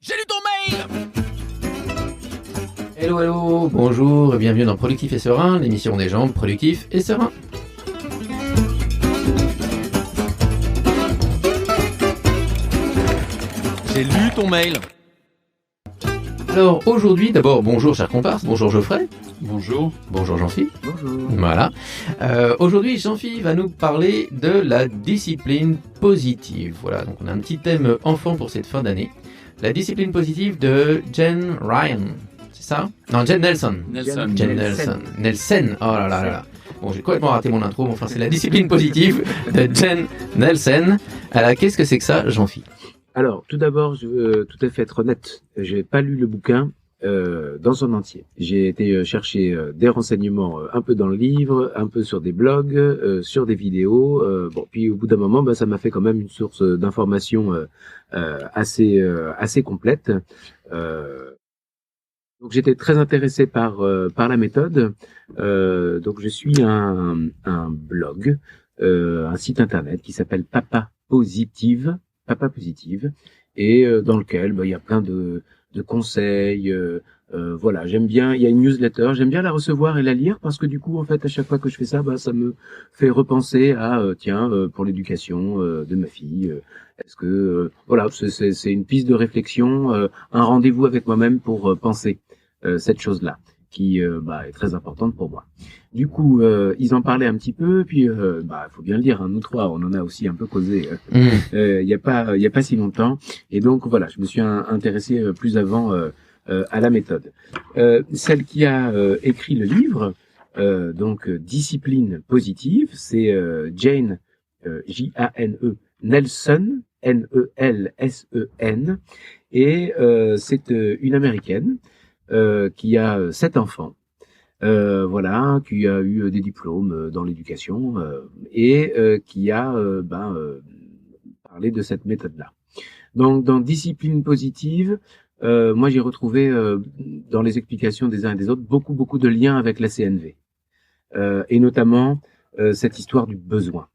J'ai lu ton mail! Hello, hello, bonjour et bienvenue dans Productif et Serein, l'émission des gens productifs et sereins. J'ai lu ton mail. Alors aujourd'hui, d'abord bonjour chers comparses, bonjour Geoffrey. Bonjour. Bonjour Jean-Phi. Bonjour. Voilà. Aujourd'hui Jean-Phi va nous parler de la discipline positive. Voilà, donc on a un petit thème enfant pour cette fin d'année. La discipline positive de Jen Ryan. C'est ça? Non, Jen Nelson. Jen Nelson. Oh là là là là. Bon, j'ai complètement raté mon intro, mais enfin c'est la discipline positive de Jen Nelson. Alors qu'est-ce que c'est que ça, Jean-Phi? Alors, tout d'abord, je veux tout à fait être honnête. Je n'ai pas lu le bouquin dans son entier. J'ai été chercher des renseignements un peu dans le livre, un peu sur des blogs, sur des vidéos. Bon, puis au bout d'un moment, ça m'a fait quand même une source d'information assez complète. Donc j'étais très intéressé par la méthode. Donc je suis un blog, un site internet qui s'appelle Papa Positive, et dans lequel il y a plein de conseils. Voilà, j'aime bien. Il y a une newsletter, j'aime bien la recevoir et la lire parce que du coup, en fait, à chaque fois que je fais ça, ça me fait repenser à pour l'éducation de ma fille. Est-ce que voilà, c'est une piste de réflexion, un rendez-vous avec moi-même pour penser cette chose-là qui est très importante pour moi. Du coup, ils en parlaient un petit peu, puis faut bien le dire, nous trois, on en a aussi un peu causé il y a pas si longtemps, et donc voilà, je me suis intéressé plus avant à la méthode. Celle qui a écrit le livre, donc Discipline positive, c'est Jane J-A-N-E Nelson, N-E-L-S-E-N, et c'est une Américaine qui a 7 enfants. Voilà, qui a eu des diplômes dans l'éducation et qui a parlé de cette méthode-là. Donc, dans discipline positive, moi j'ai retrouvé dans les explications des uns et des autres beaucoup de liens avec la CNV et notamment cette histoire du besoin.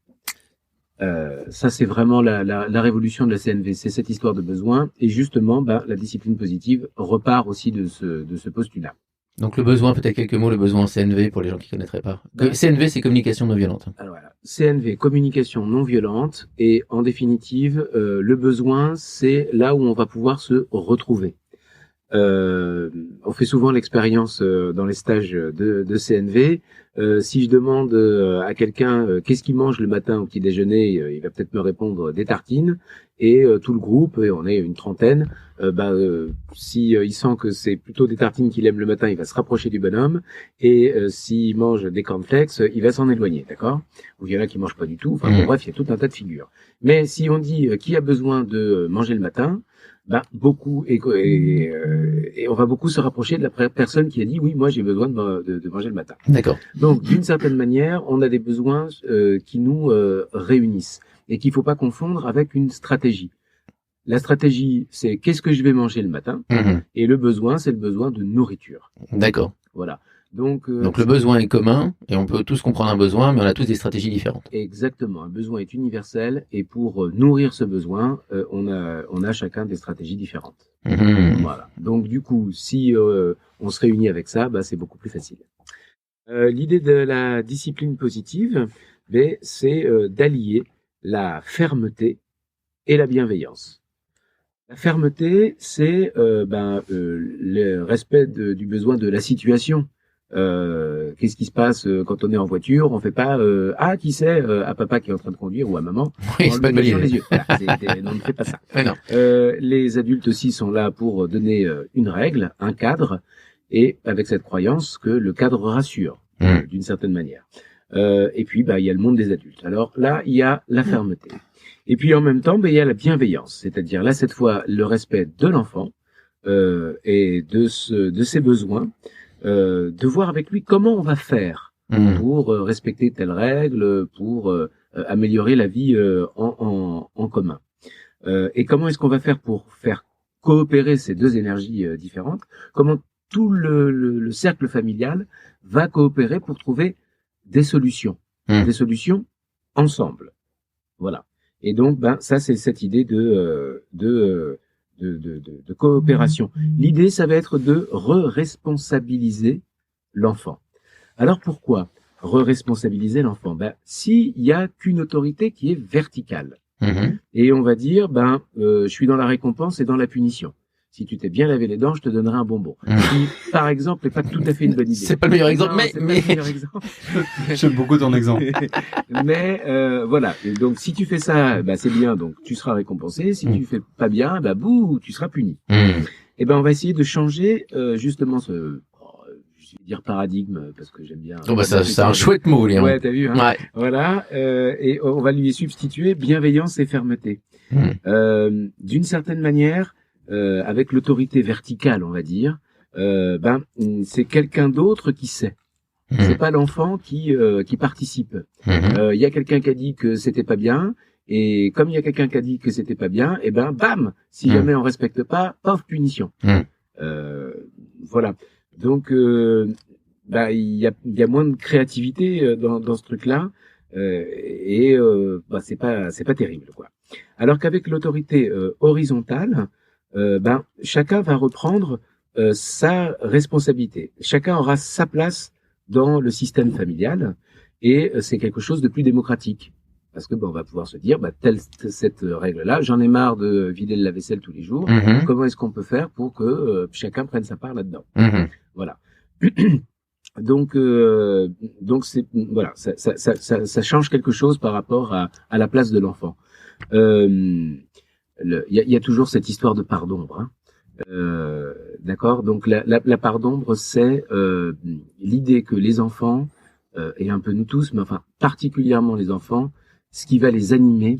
Ça c'est vraiment la révolution de la CNV, c'est cette histoire de besoin et justement la discipline positive repart aussi de ce postulat. Donc le besoin, peut-être quelques mots, le besoin CNV pour les gens qui ne connaîtraient pas. CNV, c'est communication non violente. Alors voilà, CNV, communication non violente, et en définitive, le besoin, c'est là où on va pouvoir se retrouver. On fait souvent l'expérience dans les stages de CNV. Si je demande à quelqu'un qu'est-ce qu'il mange le matin au petit déjeuner, il va peut-être me répondre des tartines. Et tout le groupe, et on est une trentaine, si il sent que c'est plutôt des tartines qu'il aime le matin, il va se rapprocher du bonhomme. Et s'il mange des cornflakes, il va s'en éloigner, d'accord? Ou il y en a qui mangent pas du tout. Enfin bon, bref, il y a tout un tas de figures. Mais si on dit qui a besoin de manger le matin, beaucoup et on va beaucoup se rapprocher de la personne qui a dit oui, moi j'ai besoin de manger le matin. D'accord. Donc d'une certaine manière, on a des besoins qui nous réunissent et qu'il faut pas confondre avec une stratégie. La stratégie, c'est qu'est-ce que je vais manger le matin, et le besoin, c'est le besoin de nourriture. D'accord. Voilà. Donc le besoin est commun et on peut tous comprendre un besoin, mais on a tous des stratégies différentes. Exactement, un besoin est universel et pour nourrir ce besoin, on a chacun des stratégies différentes. Voilà. Donc du coup, si on se réunit avec ça, c'est beaucoup plus facile. L'idée de la discipline positive, c'est d'allier la fermeté et la bienveillance. La fermeté, c'est le respect du besoin de la situation. Qu'est-ce qui se passe quand on est en voiture? On fait pas qui c'est à papa qui est en train de conduire ou à maman. Oui, c'est pas une bonne idée. Les yeux. Voilà, on ne fait pas ça. Non. Les adultes aussi sont là pour donner une règle, un cadre, et avec cette croyance que le cadre rassure d'une certaine manière. Et puis il y a le monde des adultes. Alors là, il y a la fermeté. Et puis en même temps, il y a la bienveillance, c'est-à-dire là cette fois le respect de l'enfant et de ses besoins. De voir avec lui comment on va faire pour respecter telle règle, pour améliorer la vie en commun. Et comment est-ce qu'on va faire pour faire coopérer ces deux énergies différentes? Comment tout le cercle familial va coopérer pour trouver des solutions ensemble. Voilà. Et donc, ça c'est cette idée de de coopération. L'idée, ça va être de re-responsabiliser l'enfant. Alors pourquoi re-responsabiliser l'enfant? S'il y a qu'une autorité qui est verticale, et on va dire, je suis dans la récompense et dans la punition. Si tu t'es bien lavé les dents, je te donnerai un bonbon. Qui, par exemple, n'est pas tout à fait une bonne idée. C'est pas le meilleur exemple, Non, mais... c'est pas le meilleur exemple. J'aime beaucoup ton exemple. Mais voilà. Et donc, si tu fais ça, c'est bien. Donc, tu seras récompensé. Si tu fais pas bien, bouh, tu seras puni. Et on va essayer de changer justement je vais dire paradigme parce que j'aime bien. C'est un chouette mot, Léon. Ouais, t'as vu. Hein. Ouais. Voilà. Et on va lui substituer bienveillance et fermeté. D'une certaine manière. Avec l'autorité verticale, on va dire, c'est quelqu'un d'autre qui sait. C'est pas l'enfant qui participe. Il y a quelqu'un qui a dit que c'était pas bien, et comme il y a quelqu'un qui a dit que c'était pas bien, bam, si jamais on respecte pas, off, punition. Voilà. Donc il y a moins de créativité dans ce truc-là, et c'est pas terrible, quoi. Alors qu'avec l'autorité horizontale, chacun va reprendre sa responsabilité. Chacun aura sa place dans le système familial et c'est quelque chose de plus démocratique. Parce que on va pouvoir se dire, cette règle-là, j'en ai marre de vider le lave-vaisselle tous les jours. Comment est-ce qu'on peut faire pour que chacun prenne sa part là-dedans? Voilà. Donc c'est voilà, ça change quelque chose par rapport à la place de l'enfant. Il y a toujours cette histoire de part d'ombre, d'accord. Donc la part d'ombre, c'est l'idée que les enfants et un peu nous tous, mais enfin particulièrement les enfants, ce qui va les animer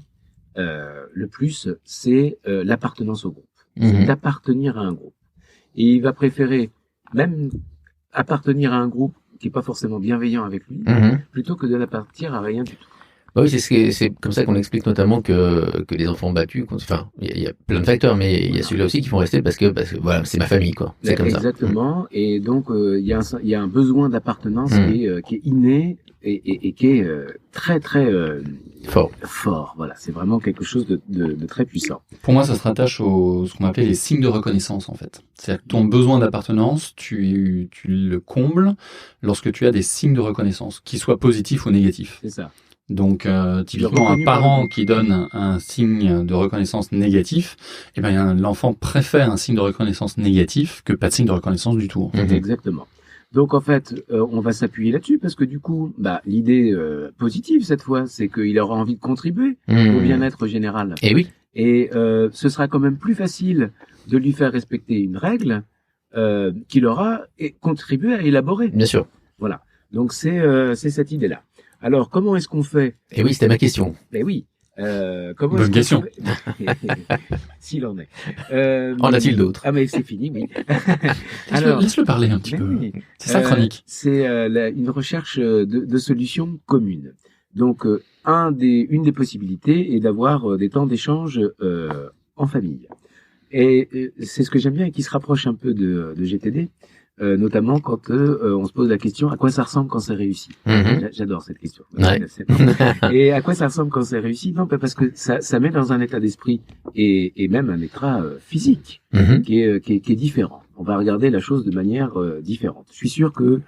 le plus, c'est l'appartenance au groupe, c'est d'appartenir à un groupe. Et il va préférer même appartenir à un groupe qui est pas forcément bienveillant avec lui, plutôt que de n'appartenir à rien du tout. Oui, c'est comme ça qu'on explique notamment que les enfants battus, enfin, il y a plein de facteurs, mais il y a celui-là aussi qui font rester parce que voilà, c'est ma famille, quoi. C'est comme ça. Exactement. Et donc, il y a un besoin d'appartenance qui est inné et qui est très, très fort. Voilà. C'est vraiment quelque chose de très puissant. Pour moi, ça se rattache ce qu'on appelle les signes de reconnaissance, en fait. C'est-à-dire que ton besoin d'appartenance, tu le combles lorsque tu as des signes de reconnaissance, qu'ils soient positifs ou négatifs. C'est ça. Donc, typiquement, un parent qui donne un signe de reconnaissance négatif, l'enfant préfère un signe de reconnaissance négatif que pas de signe de reconnaissance du tout. En fait. Exactement. Donc, en fait, on va s'appuyer là-dessus parce que du coup, l'idée positive cette fois, c'est qu'il aura envie de contribuer au bien-être général. Et oui. Et ce sera quand même plus facile de lui faire respecter une règle qu'il aura contribué à élaborer. Bien sûr. Voilà. Donc, c'est cette idée-là. Alors, comment est-ce qu'on fait? Et oui, c'était ma question. Ben oui. Bonne question. S'il en est. En a-t-il d'autres? Ah, mais c'est fini, oui. Laisse-le parler un petit peu. Oui. C'est sa chronique. C'est une recherche de solutions communes. Donc, une des possibilités est d'avoir des temps d'échange en famille. Et c'est ce que j'aime bien et qui se rapproche un peu de GTD. Notamment quand on se pose la question à quoi ça ressemble quand c'est réussi. J'adore cette question. Ouais. Et à quoi ça ressemble quand c'est réussi? Non, parce que ça met dans un état d'esprit et même un état physique qui est différent. On va regarder la chose de manière différente. Je suis sûr que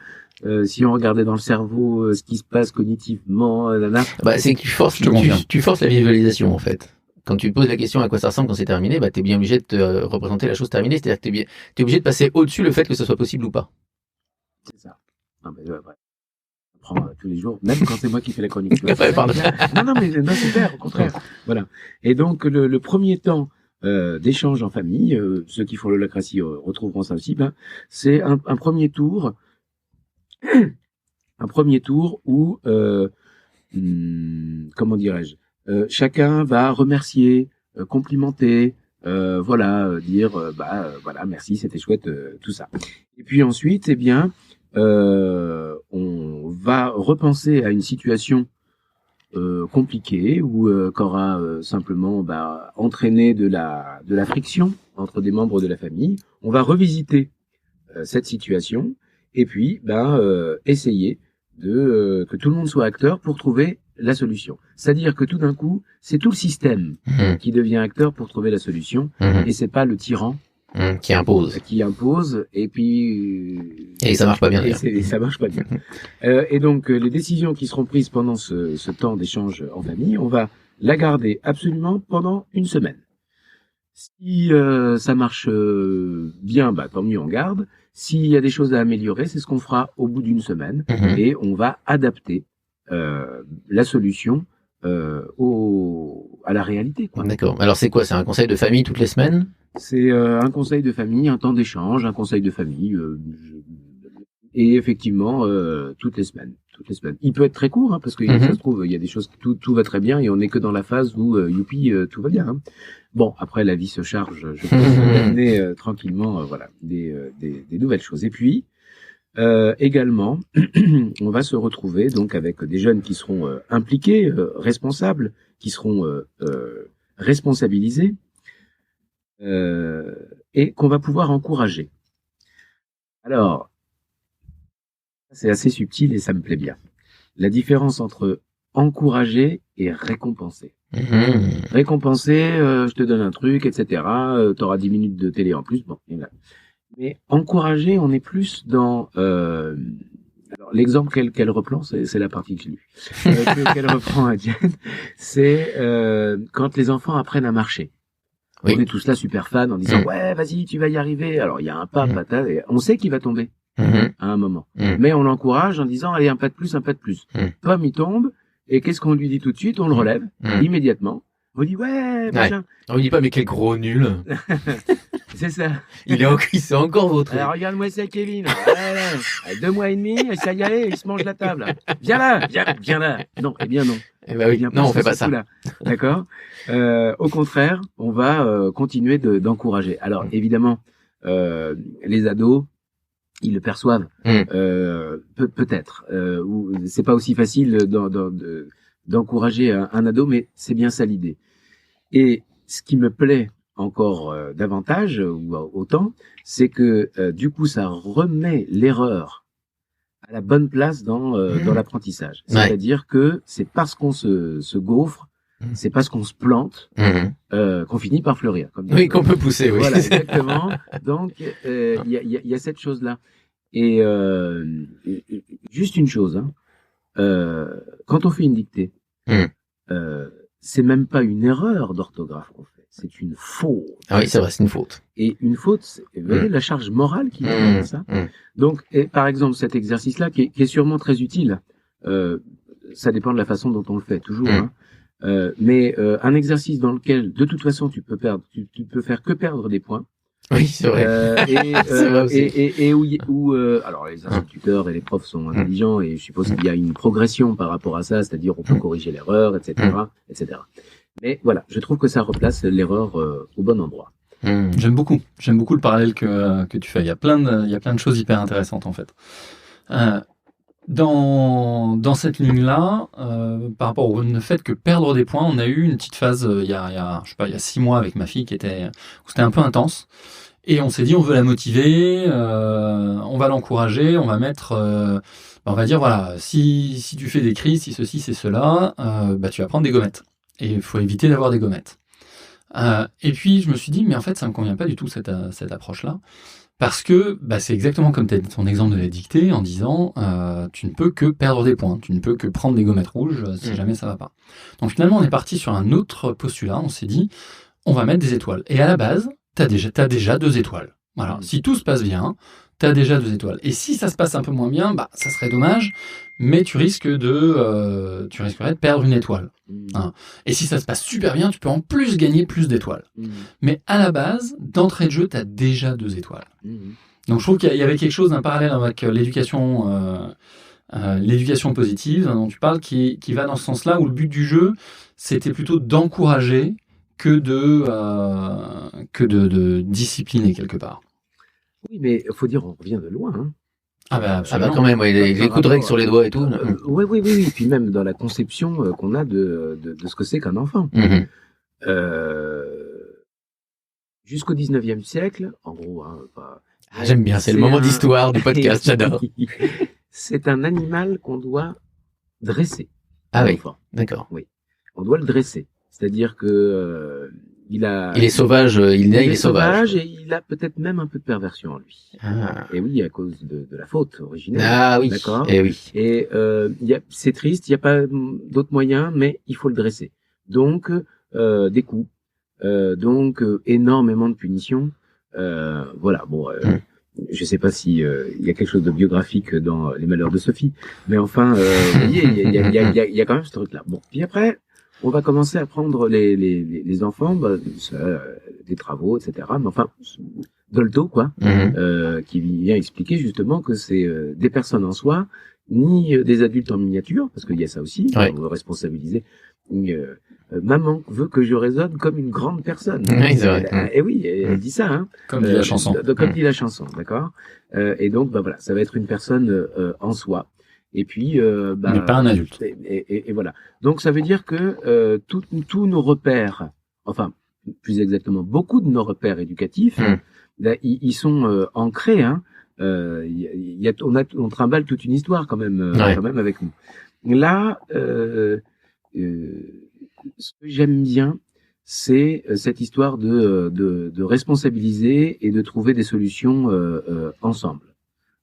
si on regardait dans le cerveau ce qui se passe cognitivement, c'est que tu forces la visualisation en fait. Quand tu poses la question à quoi ça ressemble quand c'est terminé, t'es bien obligé de te représenter la chose terminée. C'est-à-dire que t'es obligé de passer au-dessus le fait que ce soit possible ou pas. C'est ça. Non, mais ouais. On prend tous les jours, même quand c'est moi qui fais la chronique. Non, super, au contraire. Voilà. Et donc, le premier temps d'échange en famille, ceux qui font l'holacratie retrouveront ça aussi, c'est un premier tour où, comment dirais-je, chacun va remercier, complimenter, dire voilà, merci, c'était chouette, tout ça. Et puis ensuite, on va repenser à une situation compliquée ou qu'aura simplement entraîné de la friction entre des membres de la famille. On va revisiter cette situation et puis essayer que tout le monde soit acteur pour trouver la solution. C'est-à-dire que tout d'un coup, c'est tout le système qui devient acteur pour trouver la solution, et c'est pas le tyran qui impose, et puis et ça marche pas bien. Et ça marche pas bien. Et donc les décisions qui seront prises pendant ce temps d'échange en famille, on va la garder absolument pendant une semaine. Si ça marche bien, bah tant mieux, on garde. S'il y a des choses à améliorer, c'est ce qu'on fera au bout d'une semaine, et on va adapter la solution à la réalité, quoi. D'accord. Alors c'est quoi? C'est un conseil de famille toutes les semaines? C'est un conseil de famille, un temps d'échange, un conseil de famille, et effectivement toutes les semaines. Il peut être très court, hein, parce que ça se trouve, il y a des choses, tout va très bien et on n'est que dans la phase où youpi, tout va bien. Hein. Bon, après la vie se charge, je peux amener tranquillement, voilà, des nouvelles choses. Et puis également, on va se retrouver donc avec des jeunes qui seront impliqués, responsables, qui seront responsabilisés. Et qu'on va pouvoir encourager. Alors, c'est assez subtil et ça me plaît bien. La différence entre encourager et récompenser. Récompenser, je te donne un truc, etc. T'auras 10 minutes de télé en plus. Bon, mais encourager, on est plus dans... alors, l'exemple qu'elle reprend, c'est la partie que j'ai lue. Qu'elle reprend à Diane, c'est quand les enfants apprennent à marcher. Oui. On est tous là super fans en disant ouais, vas-y, tu vas y arriver. Alors il y a un pas, patate, et on sait qu'il va tomber à un moment, mais on l'encourage en disant allez, un pas de plus. Pomme, il tombe, et qu'est-ce qu'on lui dit tout de suite? On le relève immédiatement. On lui dit ouais, machin. On lui dit pas mais quel gros nul. C'est ça. Il sait encore votre. Alors regarde-moi ça, Kevin. Ouais, 2 mois et demi, ça y est, il se mange la table. Viens là. Non, eh bien non. Eh ben oui. Non, on fait pas ça. D'accord. Au contraire, on va continuer d'encourager. Alors évidemment, les ados, ils le perçoivent peut-être. Ou c'est pas aussi facile d'encourager un ado, mais c'est bien ça l'idée. Et ce qui me plaît encore davantage ou autant, c'est que du coup ça remet l'erreur à la bonne place dans l'apprentissage. C'est-à-dire que c'est parce qu'on se gaufre, c'est parce qu'on se plante qu'on finit par fleurir. Comme qu'on peut pousser. Oui. Voilà, exactement. Donc il y a cette chose-là. Et juste une chose, hein, quand on fait une dictée, c'est même pas une erreur d'orthographe qu'on fait. C'est une faute. Ah oui, c'est vrai, c'est une faute. Et une faute, vous voyez la charge morale qui est dans ça. Donc, par exemple, cet exercice-là, qui est sûrement très utile, ça dépend de la façon dont on le fait, toujours. Hein. Mais un exercice dans lequel, de toute façon, tu peux faire que perdre des points. Oui, c'est vrai. C'est vrai aussi. Et où alors les instituteurs et les profs sont intelligents et je suppose qu'il y a une progression par rapport à ça, c'est-à-dire on peut corriger l'erreur, etc., etc. Mais voilà, je trouve que ça replace l'erreur au bon endroit. J'aime beaucoup le parallèle que tu fais. Il y a plein de choses hyper intéressantes en fait. Dans cette ligne-là, par rapport au fait que perdre des points, on a eu une petite phase il y a 6 mois avec ma fille où c'était un peu intense. Et on s'est dit, on veut la motiver, on va l'encourager, on va mettre, on va dire voilà, si tu fais des crises, si ceci, c'est cela, tu vas prendre des gommettes. Et il faut éviter d'avoir des gommettes. Et puis je me suis dit, mais en fait, ça me convient pas du tout cette approche-là. Parce que c'est exactement comme ton exemple de la dictée en disant tu ne peux que perdre des points, tu ne peux que prendre des gommettes rouges si jamais ça va pas. Donc finalement on est parti sur un autre postulat, on s'est dit on va mettre des étoiles. Et à la base, t'as déjà 2 étoiles. Voilà, si tout se passe bien, t'as déjà 2 étoiles. Et si ça se passe un peu moins bien, ça serait dommage, mais tu risquerais de perdre une étoile. Hein. Et si ça se passe super bien, tu peux en plus gagner plus d'étoiles. Mais à la base, d'entrée de jeu, t'as déjà 2 étoiles. Donc je trouve qu'il y avait quelque chose d'un parallèle avec l'éducation positive dont tu parles, qui va dans ce sens-là, où le but du jeu, c'était plutôt d'encourager que de discipliner quelque part. Oui, mais il faut dire, on revient de loin. Hein. Quand même, les coups de règle sur les doigts et tout. Oui. Puis même dans la conception qu'on a de ce que c'est qu'un enfant. Jusqu'au 19e siècle, en gros. Hein, j'aime bien, c'est le moment d'histoire du podcast, j'adore. C'est un animal qu'on doit dresser. Ah oui, l'enfant. d'accord. On doit le dresser. C'est-à-dire que il Il est sauvage, il est sauvage. et il a peut-être même un peu de perversion en lui. Ah, Et oui, à cause de la faute originelle. ah oui, D'accord. eh oui. Et c'est triste, il n'y a pas d'autre moyen, mais il faut le dresser. Donc des coups, donc énormément de punitions. Voilà. Bon, je sais pas si il y a quelque chose de biographique dans Les Malheurs de Sophie, mais enfin, vous voyez, il y a quand même ce truc-là. Bon, puis après, on va commencer à prendre les enfants, des travaux, etc. Mais enfin, Dolto, quoi, qui vient expliquer justement que c'est des personnes en soi, ni des adultes en miniature, parce qu'il y a ça aussi, Ouais. on veut responsabiliser. Maman veut que je raisonne comme une grande personne. Oui, c'est vrai. Et oui, elle dit ça, hein. Comme dit la chanson. Comme dit la chanson, d'accord. Et donc, voilà, ça va être une personne en soi. Et puis, Mais pas un adulte. et voilà. Donc, ça veut dire que tous nos repères, enfin, plus exactement, beaucoup de nos repères éducatifs, là, ils sont ancrés. Hein. On trimballe toute une histoire quand même avec nous. Là, ce que j'aime bien, c'est cette histoire de responsabiliser et de trouver des solutions ensemble.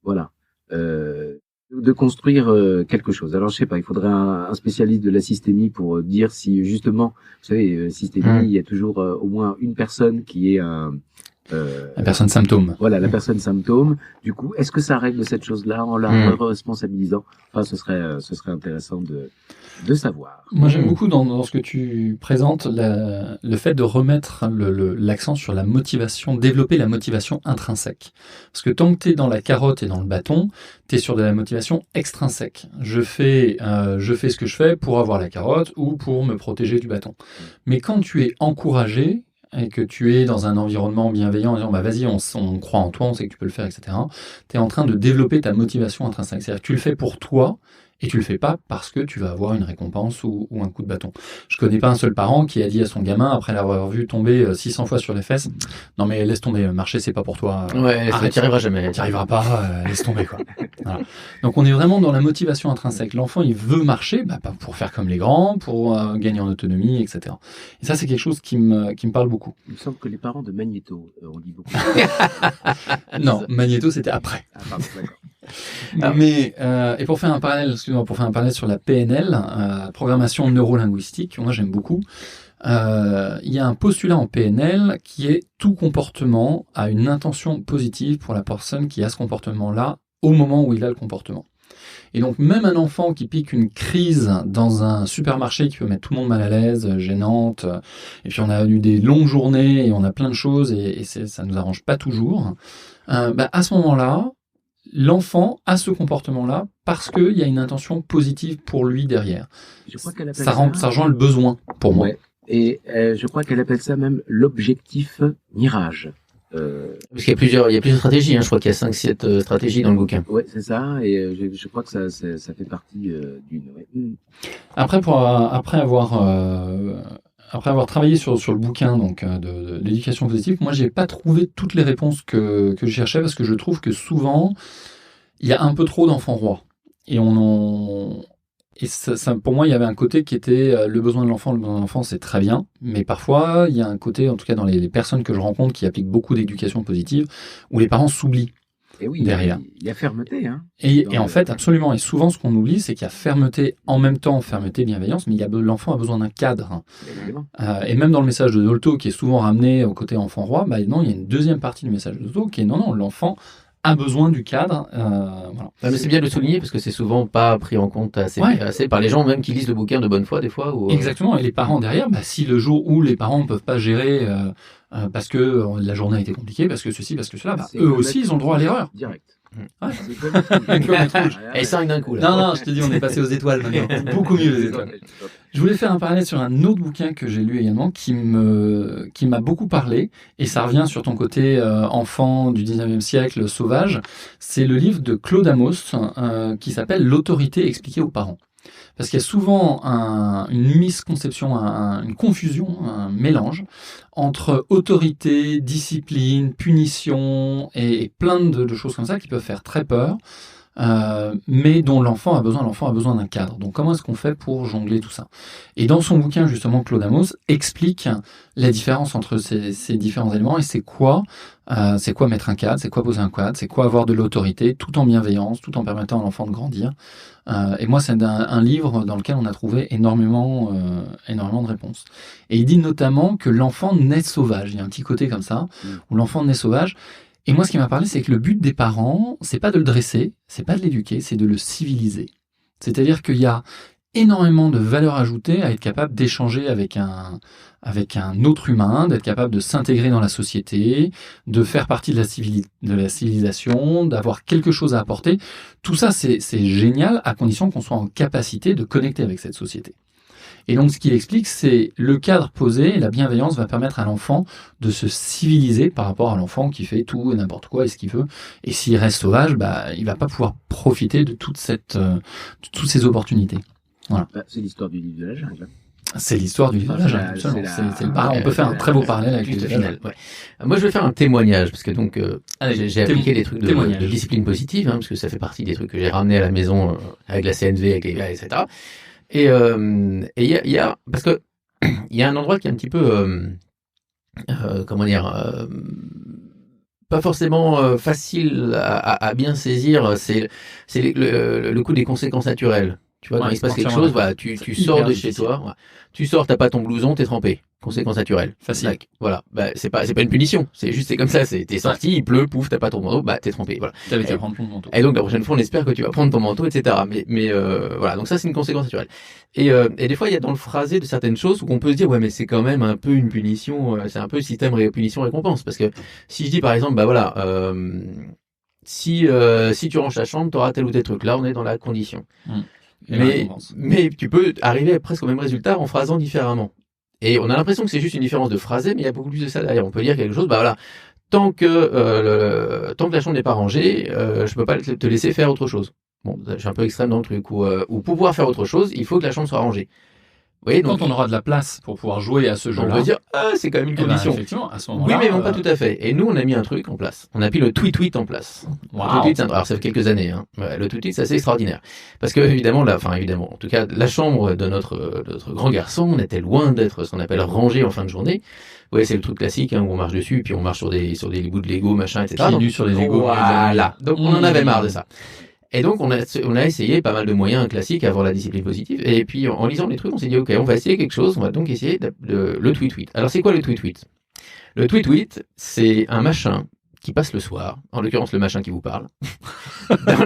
Voilà. De construire quelque chose. Alors je sais pas, il faudrait un spécialiste de la systémie pour dire si justement, vous savez, systémie, il y a toujours au moins une personne qui est La personne symptôme. Voilà, la personne symptôme. Du coup, est-ce que ça règle cette chose-là en la responsabilisant? Enfin, ce serait intéressant de savoir. Moi, j'aime beaucoup dans ce que tu présentes le fait de remettre l'accent sur la motivation, développer la motivation intrinsèque. Parce que tant que tu es dans la carotte et dans le bâton, tu es sur de la motivation extrinsèque. Je fais ce que je fais pour avoir la carotte ou pour me protéger du bâton. Mais quand tu es encouragé et que tu es dans un environnement bienveillant en disant bah vas-y, on croit en toi, on sait que tu peux le faire, etc., tu es en train de développer ta motivation intrinsèque. C'est-à-dire que tu le fais pour toi, et tu le fais pas parce que tu vas avoir une récompense ou un coup de bâton. Je connais pas un seul parent qui a dit à son gamin, après l'avoir vu tomber 600 fois sur les fesses, non mais laisse tomber, marcher c'est pas pour toi. Ouais, t'y arriveras jamais. T'y arriveras pas, laisse tomber quoi. Voilà. Donc on est vraiment dans la motivation intrinsèque. L'enfant il veut marcher, pour faire comme les grands, pour gagner en autonomie, etc. Et ça c'est quelque chose qui me parle beaucoup. Il me semble que les parents de Magnéto ont dit beaucoup. Non, Magnéto c'était après. Ah, pardon, d'accord. Mais et pour faire un parallèle sur la PNL, programmation neurolinguistique, moi j'aime beaucoup. Il y a un postulat en PNL qui est tout comportement a une intention positive pour la personne qui a ce comportement-là au moment où il a le comportement. Et donc même un enfant qui pique une crise dans un supermarché qui peut mettre tout le monde mal à l'aise, gênante, et puis on a eu des longues journées et on a plein de choses et ça nous arrange pas toujours. À ce moment-là, l'enfant a ce comportement-là parce qu'il y a une intention positive pour lui derrière. Je crois qu'elle appelle Ça rejoint le besoin pour moi. Ouais. Et je crois qu'elle appelle ça même l'objectif mirage. Parce qu'il y a plusieurs stratégies, hein. Je crois qu'il y a 5-7 stratégies dans le bouquin. Ouais, c'est ça, et je crois que ça fait partie d'une. Ouais. Après avoir travaillé sur le bouquin donc de l'éducation positive, moi j'ai pas trouvé toutes les réponses que je cherchais parce que je trouve que souvent il y a un peu trop d'enfants rois et ça, pour moi il y avait un côté qui était le besoin de l'enfant c'est très bien, mais parfois il y a un côté, en tout cas dans les personnes que je rencontre qui appliquent beaucoup d'éducation positive, où les parents s'oublient. Et oui, derrière. Il y a fermeté, hein. Et en fait, absolument. Et souvent, ce qu'on oublie, c'est qu'il y a fermeté, en même temps, fermeté, bienveillance, mais l'enfant a besoin d'un cadre. Et même dans le message de Dolto, qui est souvent ramené au côté enfant roi, non, il y a une deuxième partie du message de Dolto qui est non, l'enfant a besoin du cadre. Voilà. Mais c'est bien de le souligner parce que c'est souvent pas pris en compte assez par les gens même qui lisent le bouquin de bonne foi des fois. Exactement. Et les parents derrière, si le jour où les parents ne peuvent pas gérer parce que la journée a été compliquée, parce que ceci, parce que cela, eux aussi, ils ont le droit à l'erreur. Direct. Ouais. C'est Et 5 d'un coup. Là. Non, je te dis, on est passé aux étoiles maintenant. C'est beaucoup mieux les étoiles. Je voulais faire un parallèle sur un autre bouquin que j'ai lu également qui m'a beaucoup parlé, et ça revient sur ton côté enfant du 19e siècle sauvage. C'est le livre de Claude Amos qui s'appelle L'autorité expliquée aux parents. Parce qu'il y a souvent une misconception, une confusion, un mélange entre autorité, discipline, punition et plein de choses comme ça qui peuvent faire très peur. mais dont l'enfant a besoin d'un cadre. Donc comment est-ce qu'on fait pour jongler tout ça? Et dans son bouquin, justement, Claude Amos explique la différence entre ces différents éléments et c'est quoi mettre un cadre, c'est quoi poser un cadre, c'est quoi avoir de l'autorité, tout en bienveillance, tout en permettant à l'enfant de grandir. Et moi, c'est un livre dans lequel on a trouvé énormément de réponses. Et il dit notamment que l'enfant naît sauvage. Il y a un petit côté comme ça, où l'enfant naît sauvage. Et moi, ce qui m'a parlé, c'est que le but des parents, c'est pas de le dresser, c'est pas de l'éduquer, c'est de le civiliser. C'est-à-dire qu'il y a énormément de valeur ajoutée à être capable d'échanger avec un autre humain, d'être capable de s'intégrer dans la société, de faire partie de la civilisation, d'avoir quelque chose à apporter. Tout ça, c'est génial à condition qu'on soit en capacité de connecter avec cette société. Et donc, ce qu'il explique, c'est le cadre posé, la bienveillance va permettre à l'enfant de se civiliser par rapport à l'enfant qui fait tout et n'importe quoi et ce qu'il veut. Et s'il reste sauvage, il va pas pouvoir profiter de toutes ces opportunités. Voilà. C'est l'histoire du livre de la jungle. C'est l'histoire du livre de la jungle, absolument. On peut faire un très beau parallèle avec le final. Ouais. Moi, je vais faire un témoignage, parce que donc, j'ai appliqué des trucs de discipline positive, parce que ça fait partie des trucs que j'ai ramenés à la maison avec la CNV, avec les gars, etc. Et il y a parce que il y a un endroit qui est un petit peu pas forcément facile à bien saisir, c'est le coup des conséquences naturelles. Tu vois, quand il se passe quelque chose, voilà, tu sors de chez toi, voilà. Tu sors, t'as pas ton blouson, t'es trempé. Conséquence naturelle. Facile. Tac. Voilà. C'est pas une punition. C'est comme ça. T'es sorti, il pleut, pouf, t'as pas ton manteau, t'es trempé. Voilà. T'avais qu'à prendre ton manteau. Et donc, la prochaine fois, on espère que tu vas prendre ton manteau, etc. Mais voilà. Donc ça, c'est une conséquence naturelle. Et des fois, il y a dans le phrasé de certaines choses où on peut se dire, ouais, mais c'est quand même un peu une punition, c'est un peu le système punition-récompense. Parce que si je dis, par exemple, si tu ranges ta chambre, t'auras tel ou tel truc. Là, on est dans la condition. Mais tu peux arriver presque au même résultat en phrasant différemment. Et on a l'impression que c'est juste une différence de phrasé, mais il y a beaucoup plus de ça derrière. On peut dire quelque chose, tant que la chambre n'est pas rangée, je peux pas te laisser faire autre chose. Bon, je suis un peu extrême dans le truc. Ou pour pouvoir faire autre chose, il faut que la chambre soit rangée. Vous voyez, donc, quand on aura de la place pour pouvoir jouer à ce jeu-là, on peut dire c'est quand même une condition. Effectivement, à ce moment-là, oui, mais non, pas tout à fait. Et nous, on a mis un truc en place. On a mis le tweet en place. Wow. Le tweet, alors ça fait quelques années. Ouais, le tweet, c'est assez extraordinaire. Parce que évidemment, en tout cas, la chambre de notre grand garçon était loin d'être ce qu'on appelle rangée en fin de journée. Ouais, c'est le truc classique où on marche dessus, puis on marche sur des bouts de Lego, machin, etc. Pieds nus sur les Lego. Voilà. Donc on en avait marre de ça. Et donc, on a essayé pas mal de moyens classiques avant la discipline positive. Et puis, en lisant les trucs, on s'est dit, OK, on va essayer quelque chose. On va donc essayer le tweet. Alors, c'est quoi le tweet? Le tweet, c'est un machin qui passe le soir. En l'occurrence, le machin qui vous parle.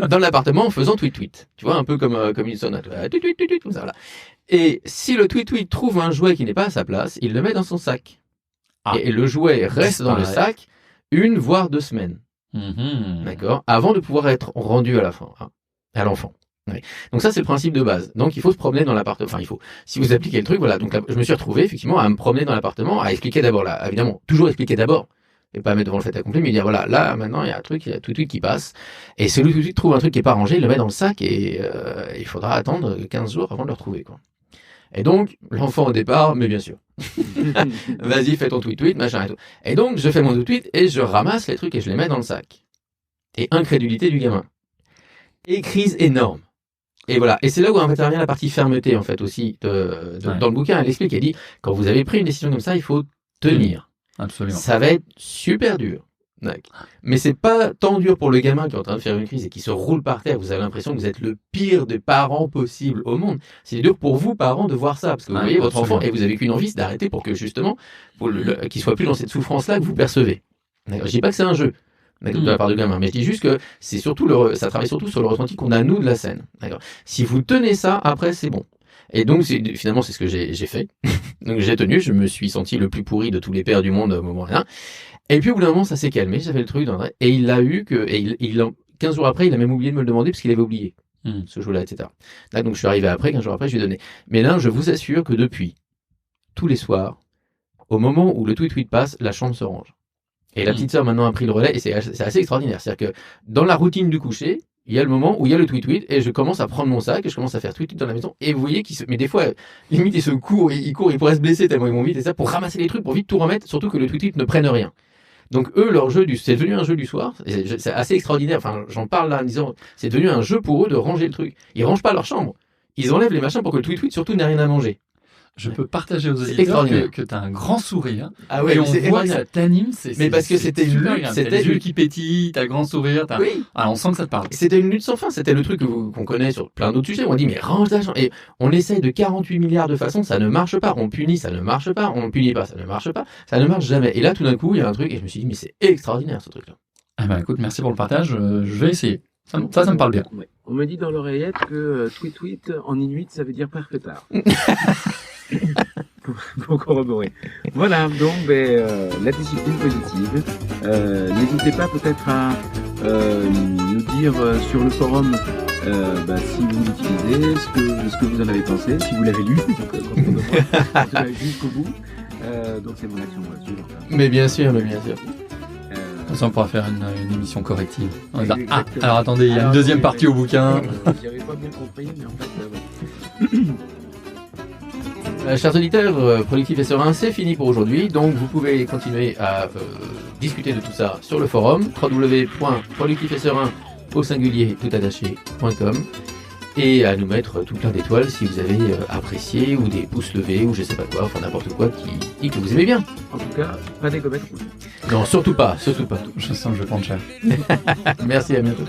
dans l'appartement en faisant tweet. Tu vois, un peu comme une sonate. Tweet, comme ça, voilà. Et si le tweet trouve un jouet qui n'est pas à sa place, il le met dans son sac. Et le jouet reste dans le sac 1 voire 2 semaines. D'accord, avant de pouvoir être rendu à l'enfant. Oui. Donc ça, c'est le principe de base. Donc il faut se promener dans l'appartement. Enfin, si vous appliquez le truc, voilà. Donc là, je me suis retrouvé effectivement à me promener dans l'appartement, à expliquer d'abord, là, évidemment, toujours expliquer d'abord, et pas mettre devant le fait accompli, mais dire voilà, là maintenant il y a un truc, il y a tout de suite qui passe, et celui tout de suite trouve un truc qui est pas rangé, il le met dans le sac et il faudra attendre 15 jours avant de le retrouver, quoi. Et donc, l'enfant au départ, mais bien sûr. Vas-y, fais ton tweet, machin et tout. Et donc, je fais mon tweet et je ramasse les trucs et je les mets dans le sac. Et incrédulité du gamin. Et crise énorme. Et voilà. Et c'est là où intervient la partie fermeté, en fait, aussi. Dans le bouquin, elle explique, elle dit, quand vous avez pris une décision comme ça, il faut tenir. Absolument. Ça va être super dur. Mais c'est pas tant dur pour le gamin qui est en train de faire une crise et qui se roule par terre. Vous avez l'impression que vous êtes le pire des parents possible au monde. C'est dur pour vous, parents, de voir ça. Parce que vous voyez votre enfant et vous avez qu'une envie, c'est d'arrêter pour que justement, qu'il soit plus dans cette souffrance-là que vous percevez. Je dis pas que c'est un jeu. De la part du gamin, mais je dis juste que c'est surtout ça travaille surtout sur le ressenti qu'on a nous de la scène. D'accord. Si vous tenez ça, après c'est bon. Et donc finalement c'est ce que j'ai fait. Donc j'ai tenu, je me suis senti le plus pourri de tous les pères du monde au moment-là. Et puis au bout d'un moment ça s'est calmé, j'avais le truc et il l'a eu et 15 jours après il a même oublié de me le demander parce qu'il avait oublié ce jour-là, etc. Là donc je suis arrivé après, 15 jours après je lui ai donné. Mais là je vous assure que depuis tous les soirs, au moment où le tweet passe, la chambre se range. Et la petite sœur maintenant a pris le relais et c'est assez extraordinaire. C'est-à-dire que dans la routine du coucher, il y a le moment où il y a le tweet et je commence à prendre mon sac et je commence à faire tweet dans la maison et vous voyez mais des fois limite il court, il pourrait se blesser tellement ils vont vite et ça pour ramasser les trucs, pour vite tout remettre, surtout que le tweet ne prenne rien. Donc eux, leur jeu, c'est devenu un jeu du soir. C'est assez extraordinaire. Enfin, j'en parle là en disant, c'est devenu un jeu pour eux de ranger le truc. Ils rangent pas leur chambre. Ils enlèvent les machins pour que le tweet surtout n'ait rien à manger. Je peux partager aux C'est auditeurs extraordinaire. que tu as un grand sourire. Ah Et on c'est voit que extraordinaire. ça t'anime. Mais parce que c'était une super lutte, agréable. T'as c'était les yeux une- qui pétillent, t'as le grand sourire. Oui. Ah, on sent que ça te parle. C'était une lutte sans fin. C'était le truc qu'on connaît sur plein d'autres sujets. On dit, mais range ta chambre. Et on essaye de 48 milliards de façons, ça ne marche pas. On punit, ça ne marche pas. On punit pas, ça ne marche pas. Ça ne marche jamais. Et là, tout d'un coup, il y a un truc et je me suis dit, mais c'est extraordinaire ce truc-là. Ah bah écoute, merci pour le partage. Je vais essayer. Ça me parle bien. Ouais. On me dit dans l'oreillette que tweet en inuit, ça veut dire perfectard. pour corroborer. Voilà, donc la discipline positive. N'hésitez pas peut-être à nous dire sur le forum si vous l'utilisez, ce que vous en avez pensé, si vous l'avez lu, jusqu'au bout. Donc c'est mon action à suivre. Mais bien sûr, mais bien sûr. Comme ça, on pourra faire une émission corrective. On va dire, Exactement. alors attendez, il y a une deuxième partie au bouquin. J'avais pas bien compris, mais en fait, Chers auditeurs, Productif et Serein, c'est fini pour aujourd'hui. Donc vous pouvez continuer à discuter de tout ça sur le forum www.productifetserein au singulier toutattaché.com et à nous mettre tout plein d'étoiles si vous avez apprécié ou des pouces levés ou je sais pas quoi, enfin n'importe quoi qui dit que vous aimez bien. en tout cas, pas des gommettes rouges. Non, surtout pas, surtout pas. Je sens que je vais prendre cher. Merci, à bientôt.